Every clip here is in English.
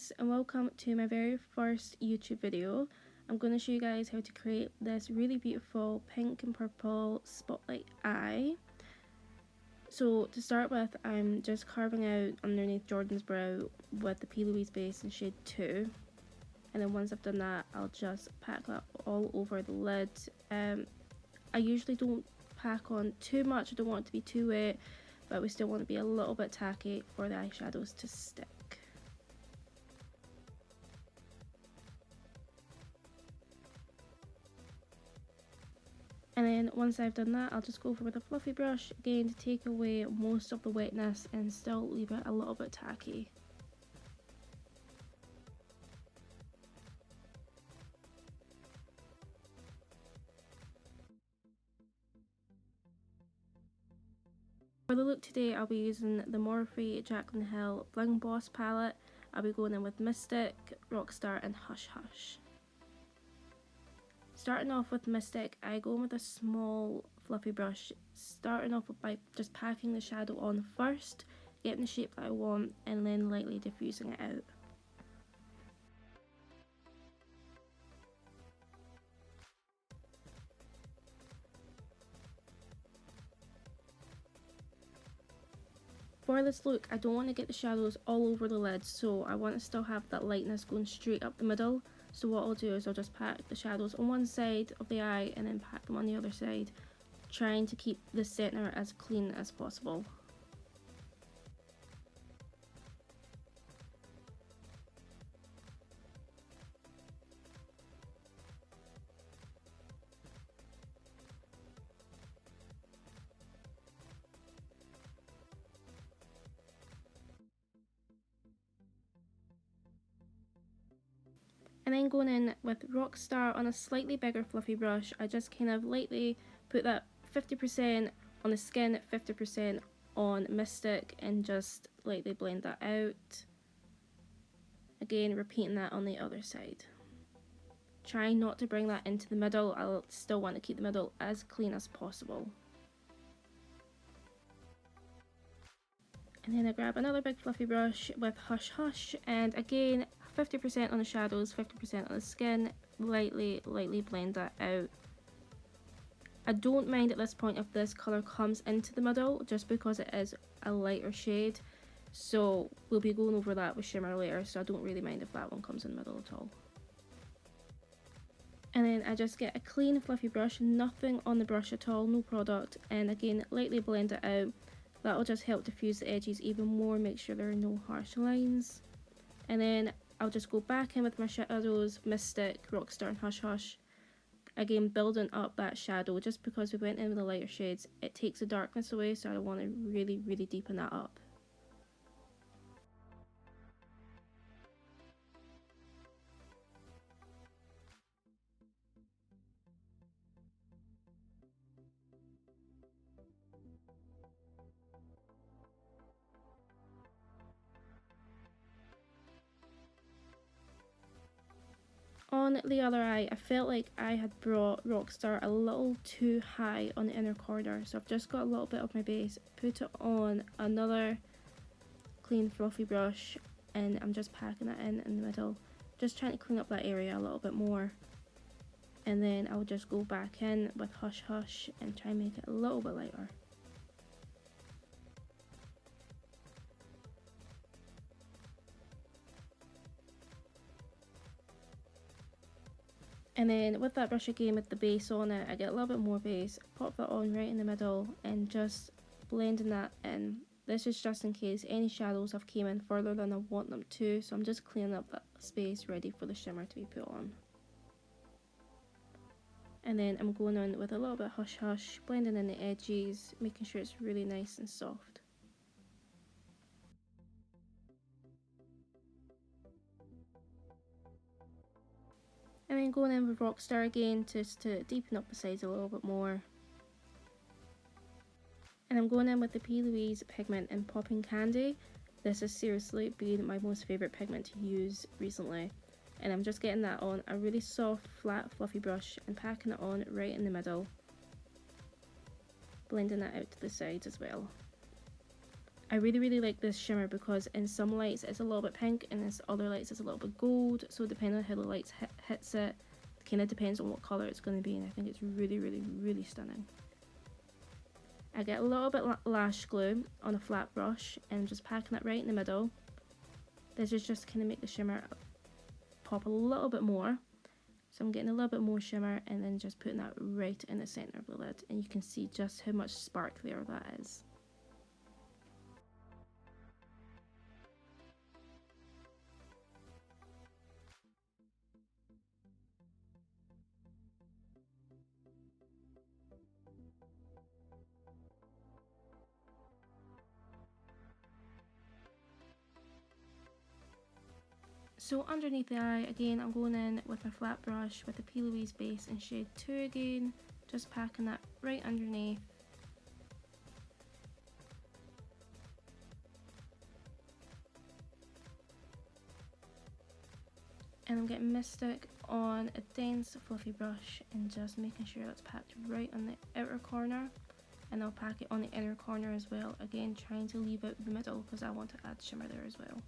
Louise and welcome to my very first YouTube video. I'm going to show you guys how to create this really beautiful pink and purple spotlight eye. So to start with, I'm just carving out underneath Jordan's brow with the P. Louise base in shade 2. And then once I've done that, I'll just pack that all over the lid. I usually don't pack on too much, I don't want it to be too wet, but we still want to be a little bit tacky for the eyeshadows to stick. And then once I've done that, I'll just go over with a fluffy brush again to take away most of the wetness and still leave it a little bit tacky. For the look today, I'll be using the Morphe Jaclyn Hill Bling Boss palette. I'll be going in with Mystic, Rockstar and Hush Hush. Starting off with Mystic, I go in with a small fluffy brush, starting off by just packing the shadow on first, getting the shape that I want, and then lightly diffusing it out. For this look, I don't want to get the shadows all over the lid, so I want to still have that lightness going straight up the middle. So what I'll do is I'll just pack the shadows on one side of the eye and then pack them on the other side, trying to keep the centre as clean as possible. And then going in with Rockstar on a slightly bigger fluffy brush, I just kind of lightly put that 50% on the skin, 50% on Mystic, and just lightly blend that out. Again, repeating that on the other side. Trying not to bring that into the middle, I'll still want to keep the middle as clean as possible. And then I grab another big fluffy brush with Hush Hush, and again 50% on the shadows, 50% on the skin, lightly blend that out. I don't mind at this point if this colour comes into the middle, just because it is a lighter shade, so we'll be going over that with shimmer later, so I don't really mind if that one comes in the middle at all. And then I just get a clean fluffy brush, nothing on the brush at all, no product, and again lightly blend it out. That'll just help diffuse the edges even more, make sure there are no harsh lines. And then I'll just go back in with my shadows, Mystic, Rockstar and Hush Hush. Again, building up that shadow, just because we went in with the lighter shades, it takes the darkness away, so I want to really deepen that up. On the other eye, I felt like I had brought Rockstar a little too high on the inner corner, so I've just got a little bit of my base, put it on another clean fluffy brush, and I'm just packing it in the middle, just trying to clean up that area a little bit more. And then I'll just go back in with Hush Hush and try and make it a little bit lighter. And then with that brush again with the base on it, I get a little bit more base, pop that on right in the middle and just blending that in. This is just in case any shadows have came in further than I want them to, so I'm just cleaning up that space ready for the shimmer to be put on. And then I'm going on with a little bit Hush Hush, blending in the edges, making sure it's really nice and soft. And then going in with Rockstar again, just to deepen up the sides a little bit more. And I'm going in with the P. Louise pigment in Popping Candy. This has seriously been my most favourite pigment to use recently. And I'm just getting that on a really soft, flat, fluffy brush and packing it on right in the middle. Blending that out to the sides as well. I really like this shimmer because in some lights it's a little bit pink and in other lights it's a little bit gold, so depending on how the lights hits it, kind of depends on what colour it's going to be, and I think it's really stunning. I get a little bit lash glue on a flat brush and I'm just packing it right in the middle. This is just kind of make the shimmer pop a little bit more. So I'm getting a little bit more shimmer and then just putting that right in the centre of the lid, and you can see just how much sparklier that is. So underneath the eye, again, I'm going in with my flat brush with the Louise base in shade 2 again, just packing that right underneath. And I'm getting Mystic on a dense fluffy brush and just making sure that's packed right on the outer corner. And I'll pack it on the inner corner as well, again trying to leave out the middle because I want to add shimmer there as well.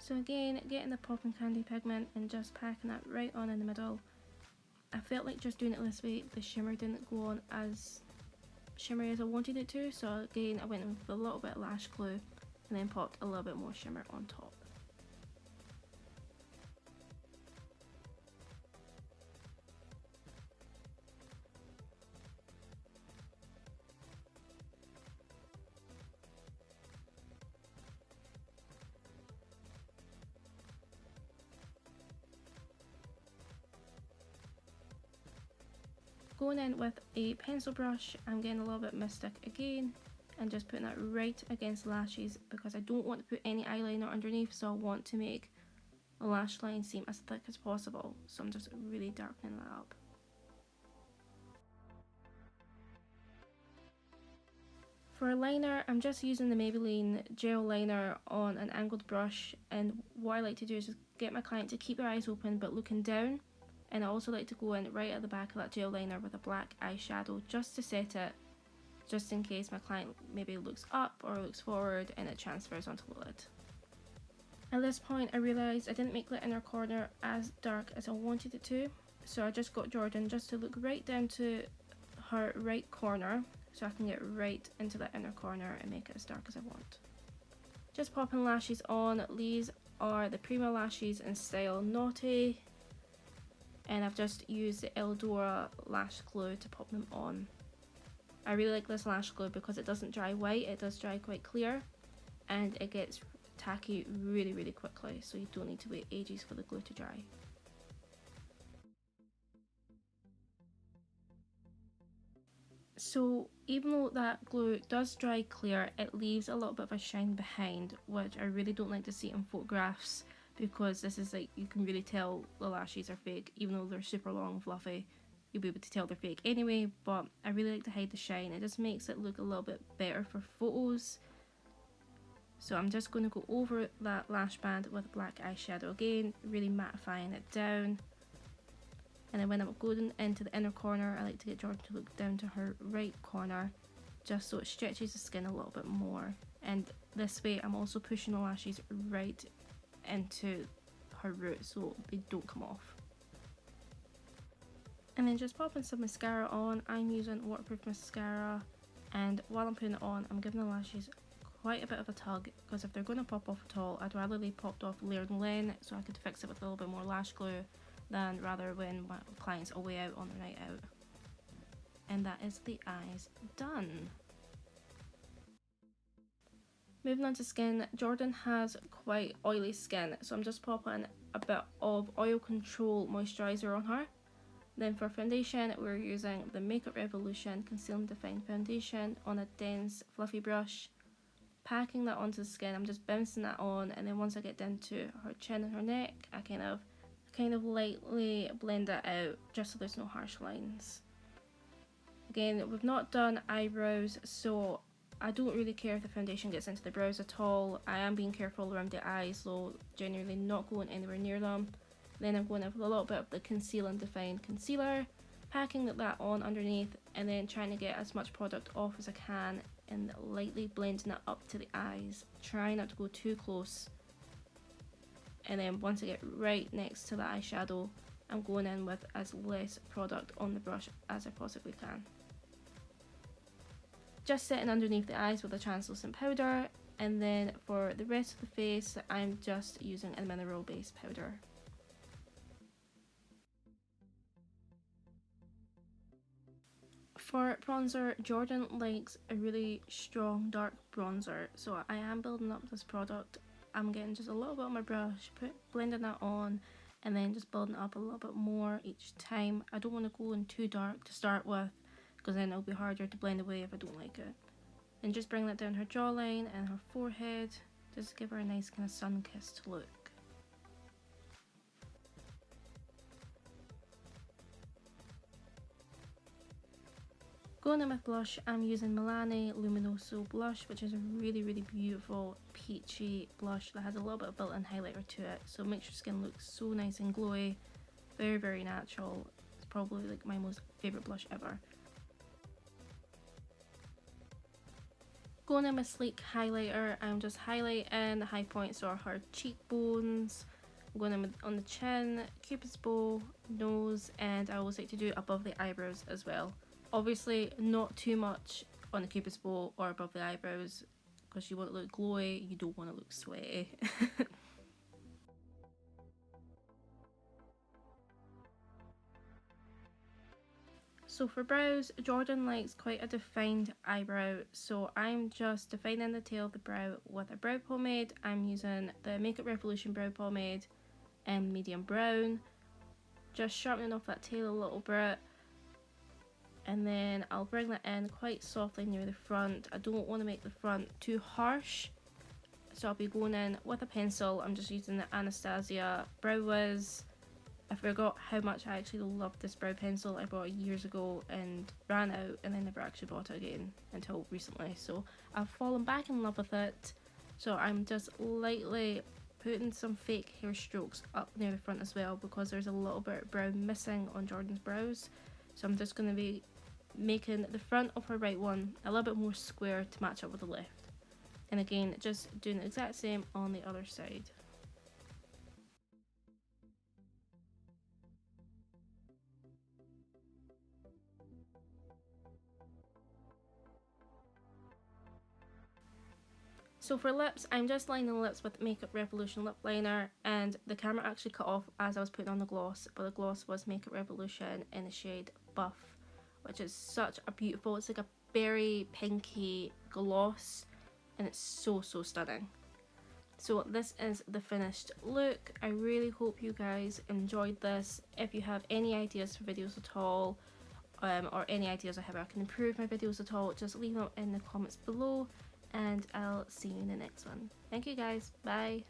So again, getting the popping candy pigment and just packing that right on in the middle. I felt like just doing it this way, the shimmer didn't go on as shimmery as I wanted it to, so again I went in with a little bit of lash glue and then popped a little bit more shimmer on top. Going in with a pencil brush, I'm getting a little bit Mystic again and just putting that right against the lashes because I don't want to put any eyeliner underneath, so I want to make a lash line seem as thick as possible, so I'm just really darkening that up. For a liner, I'm just using the Maybelline gel liner on an angled brush, and what I like to do is just get my client to keep their eyes open but looking down, and I also like to go in right at the back of that gel liner with a black eyeshadow just to set it, just in case my client maybe looks up or looks forward and it transfers onto the lid. At this point I realised I didn't make the inner corner as dark as I wanted it to, so I just got Jordan just to look right down to her right corner so I can get right into that inner corner and make it as dark as I want. Just popping lashes on. These are the Prima lashes in style Naughty, and I've just used the Eldora lash glue to pop them on. I really like this lash glue because it doesn't dry white, it does dry quite clear, and it gets tacky really quickly, so you don't need to wait ages for the glue to dry. So even though that glue does dry clear, it leaves a little bit of a shine behind, which I really don't like to see in photographs, because this is like, you can really tell the lashes are fake. Even though they're super long and fluffy, you'll be able to tell they're fake anyway, but I really like to hide the shine. It just makes it look a little bit better for photos. So I'm just going to go over that lash band with black eyeshadow again, really mattifying it down. And then when I'm going into the inner corner, I like to get Jordan to look down to her right corner, just so it stretches the skin a little bit more. And this way I'm also pushing the lashes right into her root so they don't come off. And then just popping some mascara on. I'm using waterproof mascara, and while I'm putting it on, I'm giving the lashes quite a bit of a tug, because if they're going to pop off at all, I'd rather they popped off layer than len, so I could fix it with a little bit more lash glue than rather when my client's away out on their night out. And that is the eyes done. Moving on to skin, Jordan has quite oily skin, so I'm just popping a bit of Oil Control moisturiser on her. Then for foundation, we're using the Makeup Revolution Conceal and Define Foundation on a dense, fluffy brush. Packing that onto the skin, I'm just bouncing that on, and then once I get down to her chin and her neck, I kind of lightly blend that out just so there's no harsh lines. Again, we've not done eyebrows, so I don't really care if the foundation gets into the brows at all. I am being careful around the eyes, though, generally not going anywhere near them. Then I'm going in with a little bit of the Conceal and Define concealer, packing that on underneath, and then trying to get as much product off as I can and lightly blending it up to the eyes, trying not to go too close. And then once I get right next to the eyeshadow, I'm going in with as less product on the brush as I possibly can. Just setting underneath the eyes with a translucent powder, and then for the rest of the face, I'm just using a mineral base powder. For bronzer, Jordan likes a really strong dark bronzer, so I am building up this product. I'm getting just a little bit on my brush, blending that on, and then just building up a little bit more each time. I don't want to go in too dark to start with, because then it'll be harder to blend away if I don't like it. And just bring that down her jawline and her forehead, just give her a nice kind of sun-kissed look. Going in with blush, I'm using Milani Luminoso blush, which is a really beautiful peachy blush that has a little bit of built-in highlighter to it, so it makes your skin look so nice and glowy, very natural. It's probably like my most favourite blush ever. Going in with sleek highlighter, I'm just highlighting the high points or her cheekbones. I'm going in on the chin, cupid's bow, nose, and I always like to do it above the eyebrows as well. Obviously not too much on the cupid's bow or above the eyebrows, because you want to look glowy, you don't want to look sweaty. So for brows, Jordan likes quite a defined eyebrow, so I'm just defining the tail of the brow with a brow pomade. I'm using the Makeup Revolution brow pomade in medium brown, just sharpening off that tail a little bit, and then I'll bring that in quite softly near the front. I don't want to make the front too harsh, so I'll be going in with a pencil. I'm just using the Anastasia Brow Wiz. I forgot how much I actually loved this brow pencil. I bought it years ago and ran out, and then never actually bought it again until recently, so I've fallen back in love with it. So I'm just lightly putting some fake hair strokes up near the front as well, because there's a little bit of brow missing on Jordan's brows, so I'm just going to be making the front of her right one a little bit more square to match up with the left, and again just doing the exact same on the other side. So for lips, I'm just lining the lips with Makeup Revolution lip liner, and the camera actually cut off as I was putting on the gloss, but the gloss was Makeup Revolution in the shade Buff, which is such a beautiful, it's like a berry pinky gloss, and it's so stunning. So this is the finished look. I really hope you guys enjoyed this. If you have any ideas for videos at all, or any ideas on how I can improve my videos at all, just leave them in the comments below, and I'll see you in the next one. Thank you guys, bye.